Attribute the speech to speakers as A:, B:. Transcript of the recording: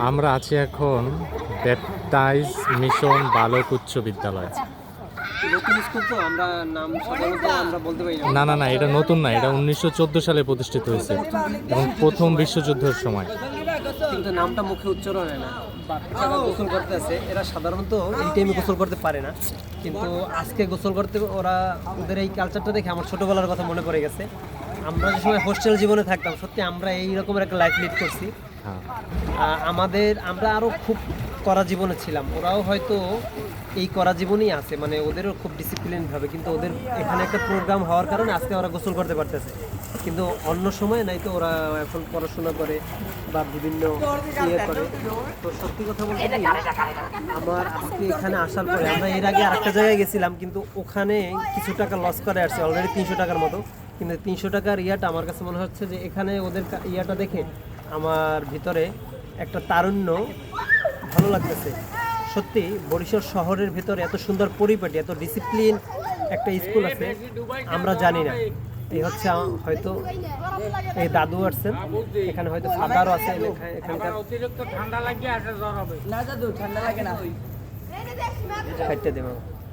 A: আমরা আছি এখন ব্যাপটাইজ মিশন বালক উচ্চ বিদ্যালয়।
B: নতুন স্কুল তো আমরা নাম সাধারণত আমরা বলতে পারি
A: না না না, এটা নতুন না, এটা 1914 সালে প্রতিষ্ঠিত হয়েছে এবং প্রথম বিশ্বযুদ্ধের সময়।
B: কিন্তু নামটা মুখে উচ্চারণ হয় না। বাচ্চারা গোসল করতে আছে, এরা সাধারণত এই টাইমে গোসল করতে পারে না, কিন্তু আজকে গোসল করতে ওরা ওদের এই কালচারটা দেখে আমার ছোটোবেলার কথা মনে পড়ে গেছে। আমরা যে সময় হোস্টেল জীবনে থাকতাম, সত্যি আমরা এই রকমের একটা লাইফ লিড করছি। আমরা আরও খুব কড়া জীবনে ছিলাম, ওরাও হয়তো এই কড়া জীবনই আছে, মানে ওদেরও খুব ডিসিপ্লিনভাবে, কিন্তু ওদের এখানে একটা প্রোগ্রাম হওয়ার কারণে আজকে ওরা গোসল করতে পারতেছে, কিন্তু অন্য সময় নাই তো ওরা এখন পড়াশোনা করে বা বিভিন্ন ইয়ে করে। তো সত্যি কথা বলতে কি, আমার আজকে এখানে আসার পরে আমরা এর আগে আরেকটা জায়গায় গেছিলাম, কিন্তু ওখানে কিছু টাকা লস করে আসছে, অলরেডি 300 টাকার মতো। কিন্তু 300 টাকার ইয়াটা আমার কাছে মনে হচ্ছে যে এখানে ওদের ইয়াটা দেখে আমার ভিতরে একটা তারুণ্য ভালো লাগতেছে। সত্যি বরিশাল শহরের ভিতরে এত সুন্দর পরিপাটি, এত ডিসিপ্লিন একটা স্কুল আছে আমরা জানি না। এই হচ্ছে হয়তো এই দাদু আসছেন, এখানে হয়তো ফাদারও আছে এখানকার।
C: অতিরিক্ত ঠান্ডা লাগে আসে জ্বর হবে না দাদু, ঠান্ডা লাগে না।
B: খাইতে দেবো।